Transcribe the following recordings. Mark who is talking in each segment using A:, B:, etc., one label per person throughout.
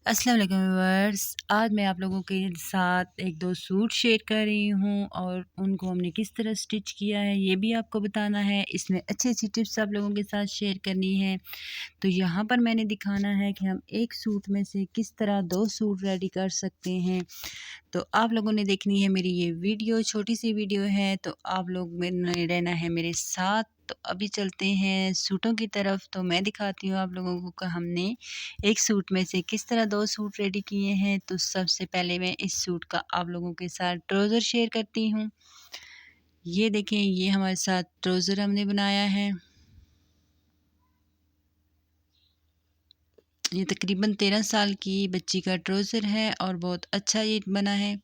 A: अस्सलाम वालेकुम व्यूअर्स। आज मैं आप लोगों के साथ एक दो सूट शेयर कर रही हूँ और उनको हमने किस तरह स्टिच किया है ये भी आपको बताना है। इसमें अच्छी अच्छी टिप्स आप लोगों के साथ शेयर करनी है। तो यहाँ पर मैंने दिखाना है कि हम एक सूट में से किस तरह दो सूट रेडी कर सकते हैं। तो आप लोगों ने देखनी है मेरी ये वीडियो, छोटी सी वीडियो है, तो आप लोग में रहना है मेरे साथ। तो अभी चलते हैं सूटों की तरफ। तो मैं दिखाती हूँ आप लोगों को कि हमने एक सूट में से किस तरह दो सूट रेडी किए हैं। तो सबसे पहले मैं इस सूट का आप लोगों के साथ ट्राउज़र शेयर करती हूँ। ये देखें, ये हमारे साथ ट्राउज़र हमने बनाया है। ये तकरीबन 13 साल की बच्ची का ट्राउज़र है और बहुत अच्छा ये बना है।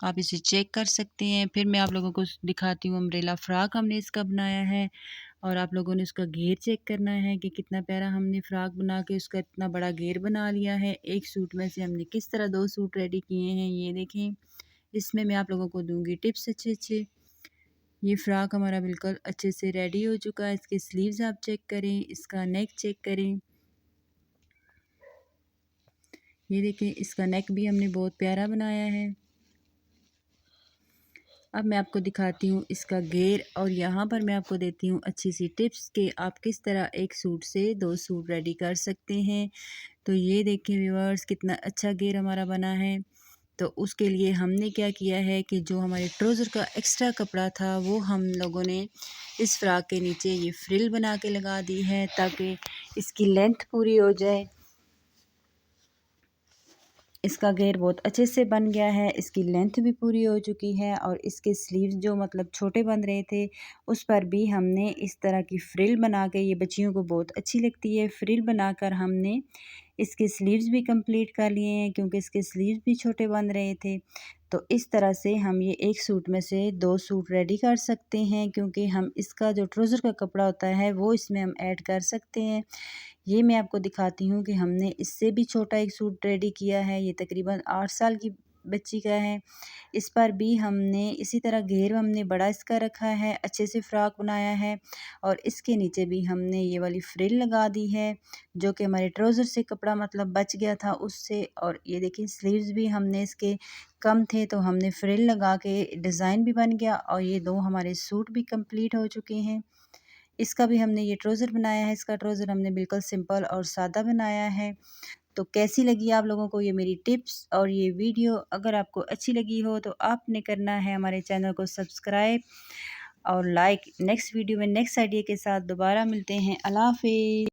A: आप इसे चेक कर सकते हैं। फिर मैं आप लोगों को दिखाती हूँ अम्ब्रेला फ्रॉक हमने इसका बनाया है और आप लोगों ने उसका घेर चेक करना है कि कितना प्यारा हमने फ्रॉक बना के उसका इतना बड़ा घेर बना लिया है। एक सूट में से हमने किस तरह दो सूट रेडी किए हैं ये देखें। इसमें मैं आप लोगों को दूंगी टिप्स अच्छे। ये फ्रॉक हमारा बिल्कुल अच्छे से रेडी हो चुका है। इसके स्लीव्स आप चेक करें, इसका नेक चेक करें। ये देखें, इसका नेक भी हमने बहुत प्यारा बनाया है। अब मैं आपको दिखाती हूँ इसका घेर और यहाँ पर मैं आपको देती हूँ अच्छी सी टिप्स कि आप किस तरह एक सूट से दो सूट रेडी कर सकते हैं। तो ये देखें व्यूअर्स, कितना अच्छा घेर हमारा बना है। तो उसके लिए हमने क्या किया है कि जो हमारे ट्राउज़र का एक्स्ट्रा कपड़ा था वो हम लोगों ने इस फ्रॉक के नीचे ये फ्रिल बना के लगा दी है ताकि इसकी लेंथ पूरी हो जाए। इसका घेर बहुत अच्छे से बन गया है, इसकी लेंथ भी पूरी हो चुकी है और इसके स्लीव्स जो मतलब छोटे बन रहे थे उस पर भी हमने इस तरह की फ्रिल बना के, ये बच्चियों को बहुत अच्छी लगती है, फ्रिल बनाकर हमने इसके स्लीव्स भी कंप्लीट कर लिए हैं क्योंकि इसके स्लीव्स भी छोटे बन रहे थे। तो इस तरह से हम ये एक सूट में से दो सूट रेडी कर सकते हैं क्योंकि हम इसका जो ट्राउज़र का कपड़ा होता है वो इसमें हम ऐड कर सकते हैं। ये मैं आपको दिखाती हूँ कि हमने इससे भी छोटा एक सूट रेडी किया है। ये तकरीबन 8 साल की बच्ची का है। इस पर भी हमने इसी तरह घेर हमने बड़ा इसका रखा है, अच्छे से फ्रॉक बनाया है और इसके नीचे भी हमने ये वाली फ्रिल लगा दी है जो कि हमारे ट्राउज़र से कपड़ा मतलब बच गया था उससे। और ये देखिए, स्लीव्स भी हमने इसके कम थे तो हमने फ्रिल लगा के डिज़ाइन भी बन गया और ये दो हमारे सूट भी कंप्लीट हो चुके हैं। इसका भी हमने ये ट्राउज़र बनाया है। इसका ट्राउज़र हमने बिल्कुल सिंपल और सादा बनाया है। तो कैसी लगी आप लोगों को ये मेरी टिप्स और ये वीडियो? अगर आपको अच्छी लगी हो तो आपने करना है हमारे चैनल को सब्सक्राइब और लाइक। नेक्स्ट वीडियो में नेक्स्ट आइडिया के साथ दोबारा मिलते हैं। अल्लाह हाफ़िज़।